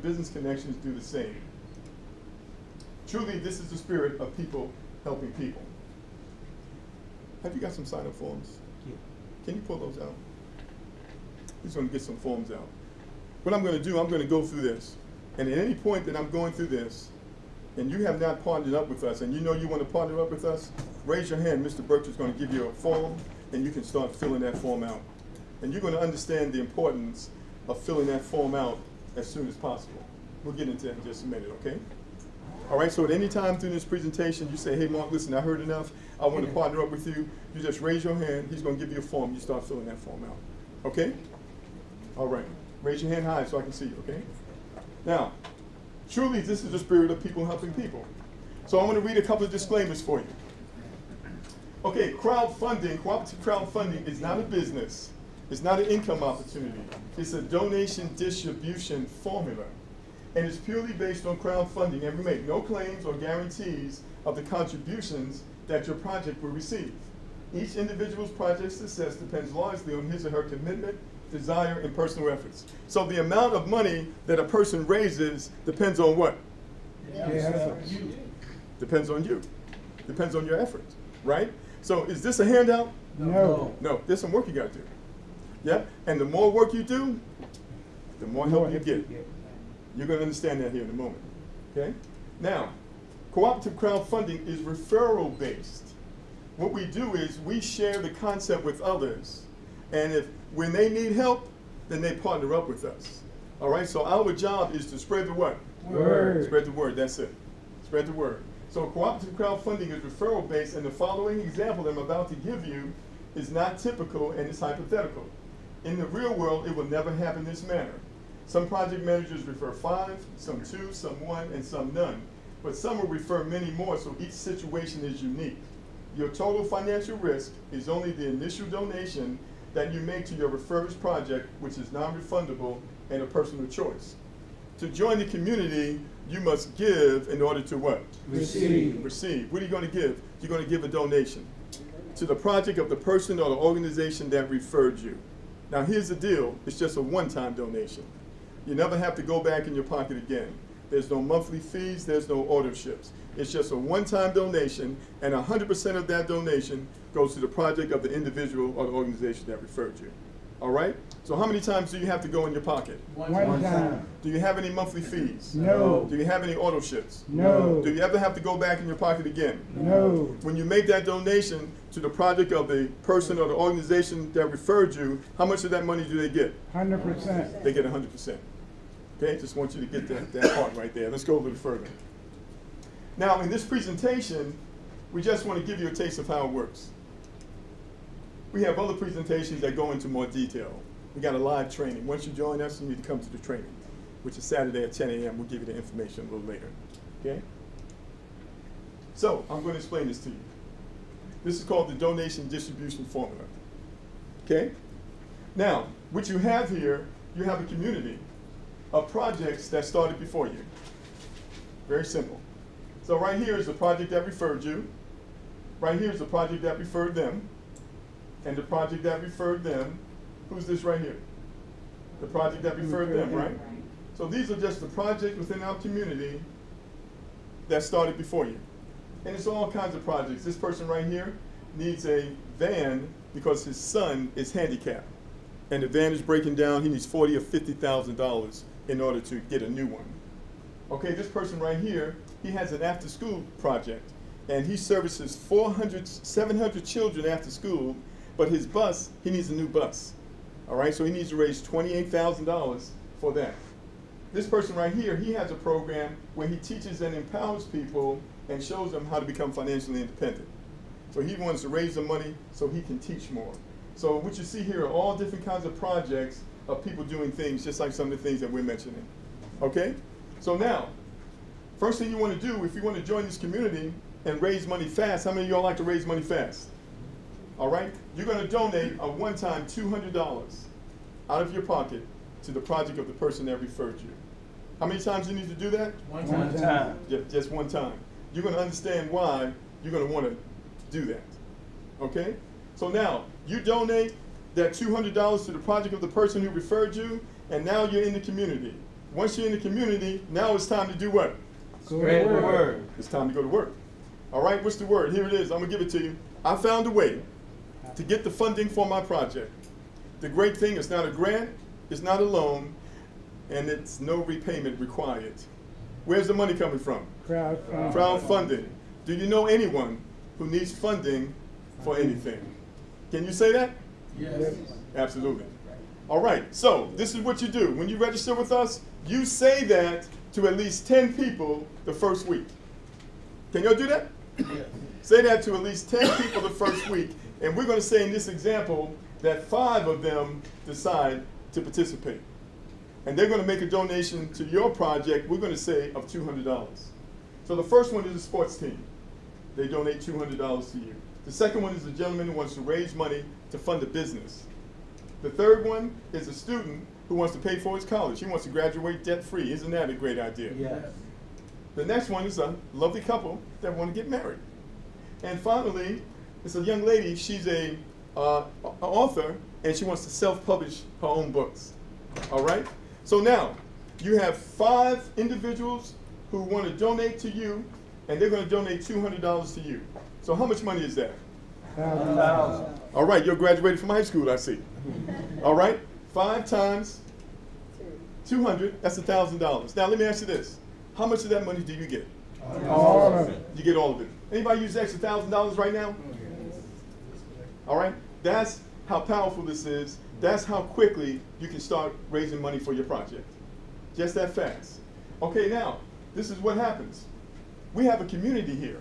business connections do the same. Truly, this is the spirit of people helping people. Have you got some sign-up forms? Yeah. Can you pull those out? Just going to get some forms out. What I'm going to do, I'm going to go through this. And at any point that I'm going through this, and you have not partnered up with us, and you know you want to partner up with us, raise your hand. Mr. Birch is going to give you a form, and you can start filling that form out. And you're going to understand the importance of filling that form out as soon as possible. We'll get into that in just a minute, okay? All right, so at any time through this presentation, you say, hey, Mark, listen, I heard enough. I want to partner up with you. You just raise your hand. He's going to give you a form. You start filling that form out, okay? All right, raise your hand high so I can see you, okay? Now, truly, this is the spirit of people helping people. So I'm going to read a couple of disclaimers for you. Okay, crowdfunding, cooperative crowdfunding is not a business. It's not an income opportunity. It's a donation distribution formula. And it's purely based on crowdfunding, and we make no claims or guarantees of the contributions that your project will receive. Each individual's project success depends largely on his or her commitment, desire, and personal efforts. So the amount of money that a person raises depends on what? Depends on you. Depends on your effort, right? So is this a handout? No. No, there's some work you got to do. Yeah, and the more work you do, the more help you get. You're going to understand that here in a moment, okay? Now, cooperative crowdfunding is referral-based. What we do is we share the concept with others, and when they need help, then they partner up with us. All right, so our job is to spread the what? Word. Spread the word, that's it. Spread the word. So cooperative crowdfunding is referral-based, and the following example I'm about to give you is not typical and it's hypothetical. In the real world, it will never happen this manner. Some project managers refer 5, some 2, some 1, and some none. But some will refer many more, so each situation is unique. Your total financial risk is only the initial donation that you make to your refurbished project, which is non-refundable and a personal choice. To join the community, you must give in order to what? Receive. Receive. What are you going to give? You're going to give a donation to the project of the person or the organization that referred you. Now here's the deal, it's just a one-time donation. You never have to go back in your pocket again. There's no monthly fees, there's no auditorships. It's just a one-time donation, and 100% of that donation goes to the project of the individual or the organization that referred you. All right? So how many times do you have to go in your pocket? One time. Do you have any monthly fees? No. Do you have any auditorships? No. Do you ever have to go back in your pocket again? No. When you make that donation to the project of the person or the organization that referred you, how much of that money do they get? 100%. They get 100%. Okay, just want you to get that part right there. Let's go a little further. Now, in this presentation, we just want to give you a taste of how it works. We have other presentations that go into more detail. We got a live training. Once you join us, you need to come to the training, which is Saturday at 10 a.m. We'll give you the information a little later. Okay? So, I'm going to explain this to you. This is called the donation distribution formula. Okay? Now, what you have here, you have a community of projects that started before you. Very simple. So right here is the project that referred you. Right here is the project that referred them. And the project that referred them, who's this right here? The project that referred them, right? So these are just the projects within our community that started before you. And it's all kinds of projects. This person right here needs a van because his son is handicapped. And the van is breaking down. He needs $40,000 or $50,000 in order to get a new one. Okay, this person right here, he has an after-school project, and he services 700 children after school, but his bus, he needs a new bus. All right, so he needs to raise $28,000 for that. This person right here, he has a program where he teaches and empowers people and shows them how to become financially independent. So he wants to raise the money so he can teach more. So what you see here are all different kinds of projects of people doing things just like some of the things that we're mentioning. Okay? So now, first thing you want to do if you want to join this community and raise money fast, how many of y'all like to raise money fast? All right? You're going to donate a one-time $200 out of your pocket to the project of the person that referred you. How many times do you need to do that? One time. Just one time. You're going to understand why you're going to want to do that. Okay? So now, you donate that $200 to the project of the person who referred you, and now you're in the community. Once you're in the community, now it's time to do what? Spread the word. It's time to go to work. All right, what's the word? Here it is. I'm going to give it to you. I found a way to get the funding for my project. The great thing, it's not a grant, it's not a loan, and it's no repayment required. Where's the money coming from? Crowdfunding. Crowdfunding. Do you know anyone who needs funding for anything? Can you say that? Yes. Absolutely. All right, so this is what you do. When you register with us, you say that to at least 10 people the first week. Can y'all do that? Yes. Say that to at least 10 people the first week, and we're going to say in this example that 5 of them decide to participate. And they're going to make a donation to your project, we're going to say, of $200. So the first one is a sports team. They donate $200 to you. The second one is a gentleman who wants to raise money to fund a business. The third one is a student who wants to pay for his college. He wants to graduate debt-free. Isn't that a great idea? Yes. The next one is a lovely couple that want to get married. And finally, it's a young lady. She's an author, and she wants to self-publish her own books. All right? So now, you have 5 individuals who want to donate to you, and they're going to donate $200 to you. So how much money is that? 1,000. All right, you're graduated from high school, I see. All right, 5 times 200, that's $1,000. Now let me ask you this. How much of that money do you get? All of it. You get all of it. Anybody use the extra $1,000 right now? All right, that's how powerful this is. That's how quickly you can start raising money for your project. Just that fast. Okay, now, this is what happens. We have a community here.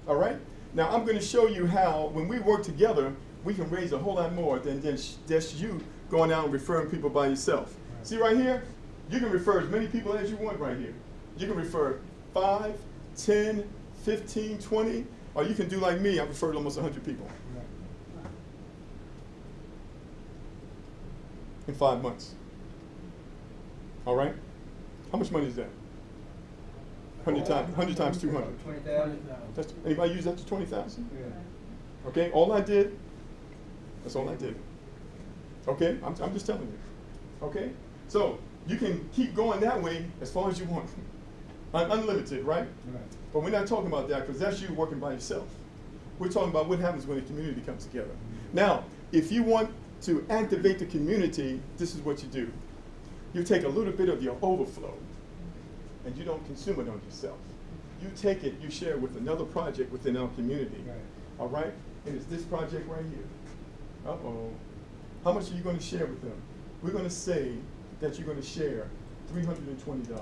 All right? Now, I'm going to show you how, when we work together, we can raise a whole lot more than just you going out and referring people by yourself. See right here? You can refer as many people as you want right here. You can refer 5, 10, 15, 20, or you can do like me. I've referred almost 100 people in 5 months. All right? How much money is that? 100 times 200. 20,000. Anybody use that to 20,000? Yeah. Okay, all I did, that's all I did. Okay, I'm just telling you. Okay, so you can keep going that way as far as you want. Unlimited, right? Right. But we're not talking about that because that's you working by yourself. We're talking about what happens when a community comes together. Now, if you want to activate the community, this is what you do. You take a little bit of your overflow and you don't consume it on yourself. You take it, you share it with another project within our community. Right. All right? And it's this project right here. Uh-oh. How much are you going to share with them? We're going to say that you're going to share $320.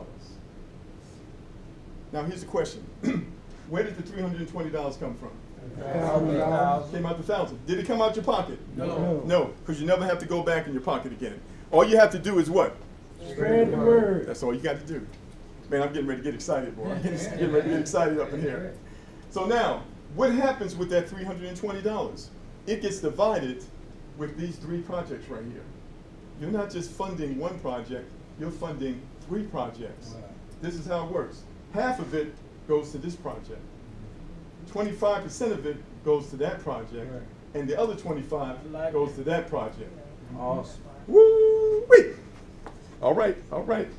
Now here's the question. Where did the $320 come from? $1,000. Came out the 1,000. Did it come out your pocket? No. No, because you never have to go back in your pocket again. All you have to do is what? Spread the word. That's all you got to do. Man, I'm getting ready to get excited, boy. I'm getting ready to get excited up in here. So now, what happens with that $320? It gets divided with these 3 projects right here. You're not just funding 1 project, you're funding 3 projects. Wow. This is how it works. Half of it goes to this project. 25% of it goes to that project, Right. and the other 25 goes to that project. Awesome. Woo-wee! All right, all right.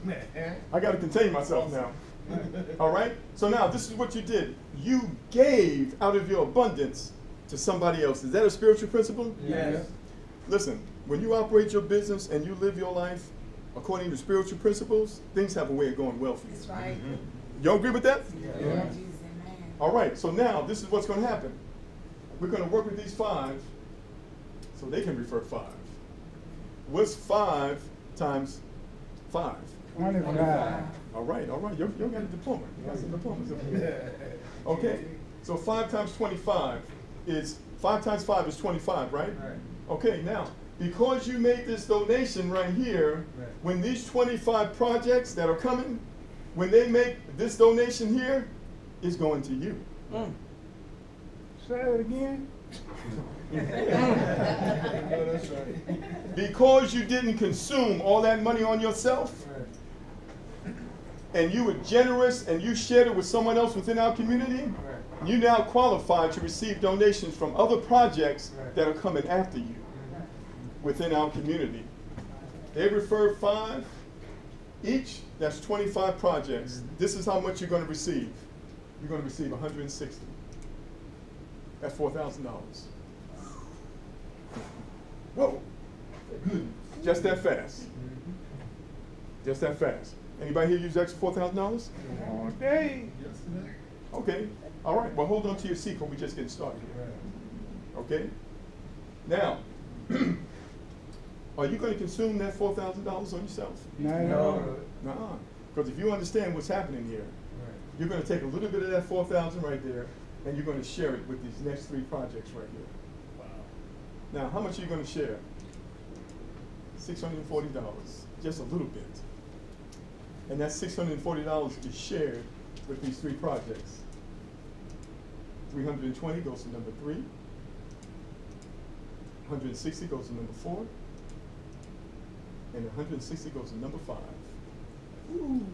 I got to contain myself now. All right? So now, this is what you did. You gave out of your abundance to somebody else. Is that a spiritual principle? Yes. Listen, when you operate your business and you live your life according to spiritual principles, things have a way of going well for you. That's right. You all agree with that? Yeah. All right, so now this is what's going to happen. We're going to work with these 5 so they can refer 5. What's 5 times 5? 25. All right, all right. You got a diploma. You got some diplomas up here. Okay, so 5 times 25 is, 5 times 5 is 25, right? Right. Okay, now, because you made this donation right here, Right. when these 25 projects that are coming, when they make this donation here, it's going to you. Say it again. That's Because you didn't consume all that money on yourself, and you were generous and you shared it with someone else within our community, you now qualify to receive donations from other projects that are coming after you within our community. They refer 5, That's 25 projects. This is how much you're going to receive. You're going to receive 160. That's $4,000. Whoa. Just that fast. Just that fast. Anybody here use extra $4,000? All day. Okay. All right. Well, hold on to your seat because we're just getting started here. Okay? Now, are you going to consume that $4,000 on yourself? No. Nuh-uh. Because if you understand what's happening here, you're going to take a little bit of that $4,000 right there, and you're going to share it with these next 3 projects right here. Wow. Now, how much are you going to share? $640, just a little bit. And that $640 is shared with these 3 projects. 320 goes to number 3. 160 goes to number 4. And 160 goes to number 5. Ooh.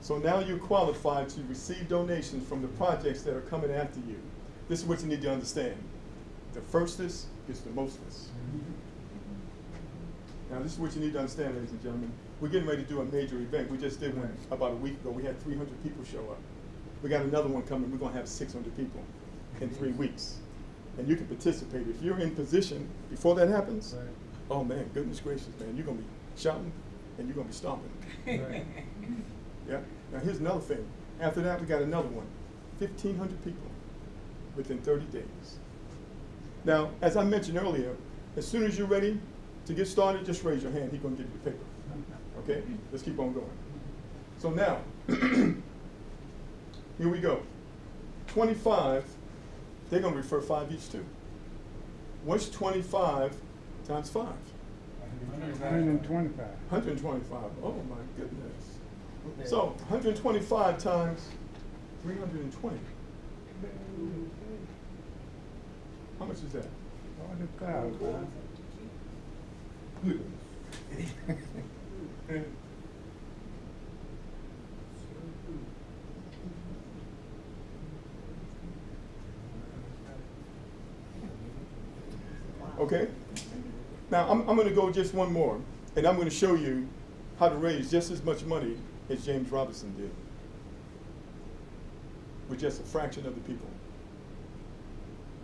So now you're qualified to receive donations from the projects that are coming after you. This is what you need to understand. The firstest is the mostest. Now this is what you need to understand, ladies and gentlemen. We're getting ready to do a major event. We just did one about a week ago. We had 300 people show up. We got another one coming. We're going to have 600 people in 3 weeks. And you can participate. If you're in position before that happens, oh man, goodness gracious, man, you're going to be shouting and you're going to be stomping. Yeah. Now here's another thing. After that, we got another one. 1,500 people within 30 days. Now, as I mentioned earlier, as soon as you're ready to get started, just raise your hand. He's going to give you the paper. Okay? Let's keep on going. So now, here we go. 25, they're going to refer 5 each too. What's 25 times 5? 125. 125. Oh my goodness. So 125 times 320. How much is that? 40,000. Okay. Now I'm going to go just one more, and I'm going to show you how to raise just as much money as James Robinson did, with just a fraction of the people.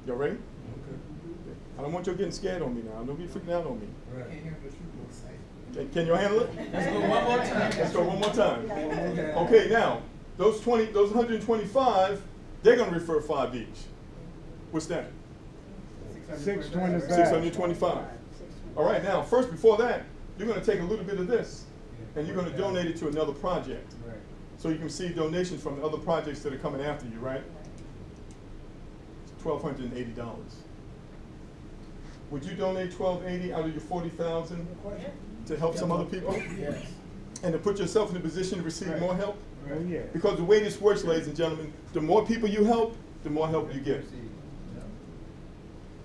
Y'all ready? Okay. I don't want you getting scared on me now. Don't be freaking out on me. Can you handle it? Let's go one more time. Let's go one more time. Okay, now those 125, they're going to refer 5 each. What's that? 625. 625. All right, now first, before that, you're going to take a little bit of this, and you're going to donate it to another project. So you can receive donations from the other projects that are coming after you, right? It's $1,280. Would you donate $1,280 out of your $40,000 to help some other people? Yes. And to put yourself in a position to receive more help? Oh, yeah. Because the way this works, ladies and gentlemen, the more people you help, the more help you get.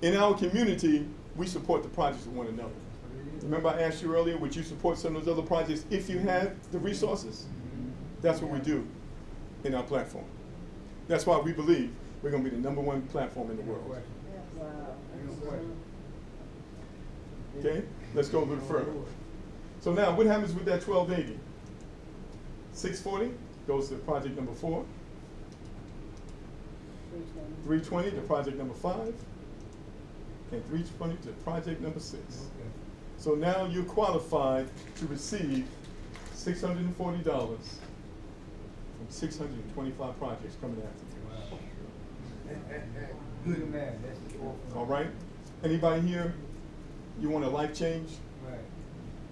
In our community, we support the projects of one another. Remember I asked you earlier, would you support some of those other projects if you had the resources? That's what we do in our platform. That's why we believe we're going to be the #1 platform in the world. Okay, let's go a little further. So now, what happens with that 1280? 640 goes to project number 4. 320 to project number 5. And 320 to project number 6. So now you're qualified to receive $640 from 625 projects coming after you. Good man. All right? Anybody here, you want a life change? Right.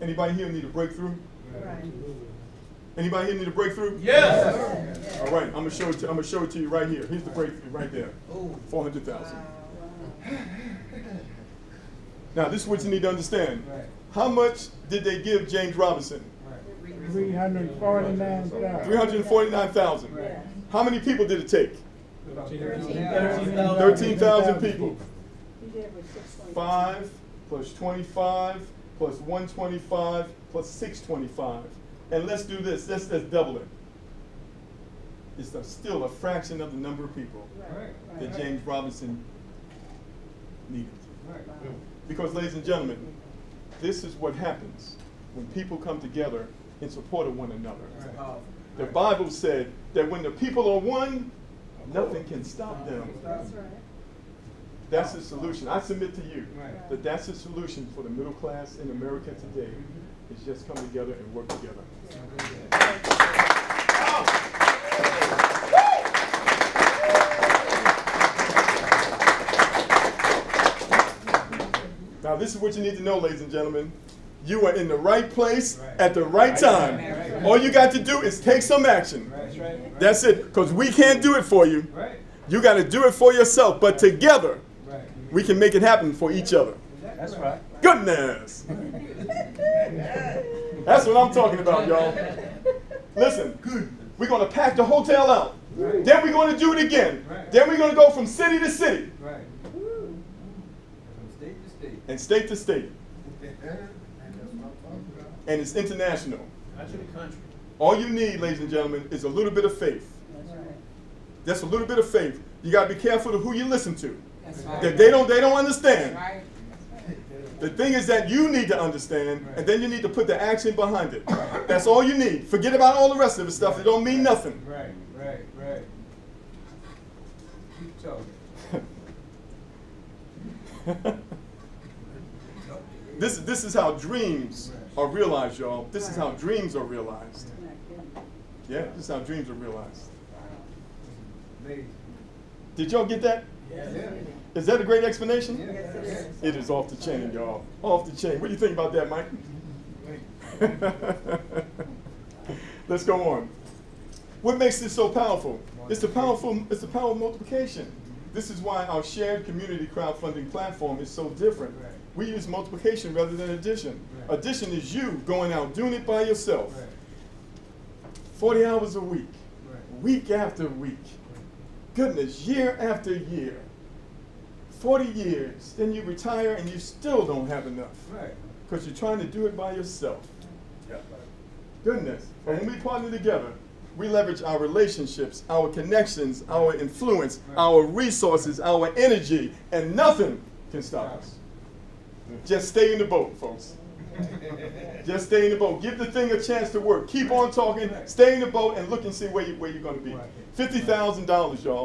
Anybody here need a breakthrough? Right. Anybody here need a breakthrough? Yes. All right, I'm gonna show it to you right here. Here's the breakthrough right there. 400,000. Now this is what you need to understand. Right. How much did they give James Robinson? 349,000. 349,000. Right. How many people did it take? 13,000. 13,000 people. He did with 625. 5 plus 25 plus 125 plus 625. And let's do this. Let's double it. It's still a fraction of the number of people Right. that James Robinson needed. Right. Because, ladies and gentlemen, this is what happens when people come together in support of one another. Powerful. The Bible said that when the people are one, nothing can stop them. That's right. That's the solution. I submit to you Right. that that's the solution for the middle class in America today. Is just come together and work together. Now, this is what you need to know, ladies and gentlemen. You are in the right place at the right time. All you got to do is take some action. That's it. Because we can't do it for you. You got to do it for yourself. But together, we can make it happen for each other. That's right. Goodness. That's what I'm talking about, y'all. Listen, we're going to pack the hotel out. Then we're going to do it again. Then we're going to go from city to city. And state to state. And it's international. Country to country. All you need, ladies and gentlemen, is a little bit of faith. That's right. Just a little bit of faith. You got to be careful of who you listen to. That's right. That they don't understand. Right. The thing is that you need to understand, and then you need to put the action behind it. That's all you need. Forget about all the rest of the stuff. It don't mean nothing. Right. Keep talking. This is how dreams are realized, y'all. This is how dreams are realized. You're not kidding. Yeah, this is how dreams are realized. Amazing. Did y'all get that? Yeah. Is that a great explanation? Yes, it is. It is off the chain, y'all. Off the chain. What do you think about that, Mike? Let's go on. What makes this so powerful? It's the power of multiplication. This is why our shared community crowdfunding platform is so different. We use multiplication rather than addition. Addition is you going out, doing it by yourself. 40 hours a week, week after week. Goodness, year after year. 40 years, then you retire and you still don't have enough. Because you're trying to do it by yourself. Goodness. But when we partner together, we leverage our relationships, our connections, our influence, our resources, our energy, and nothing can stop us. Just stay in the boat, folks. Just stay in the boat. Give the thing a chance to work. Keep on talking. Stay in the boat and look and see where you're going to be. $50,000, y'all.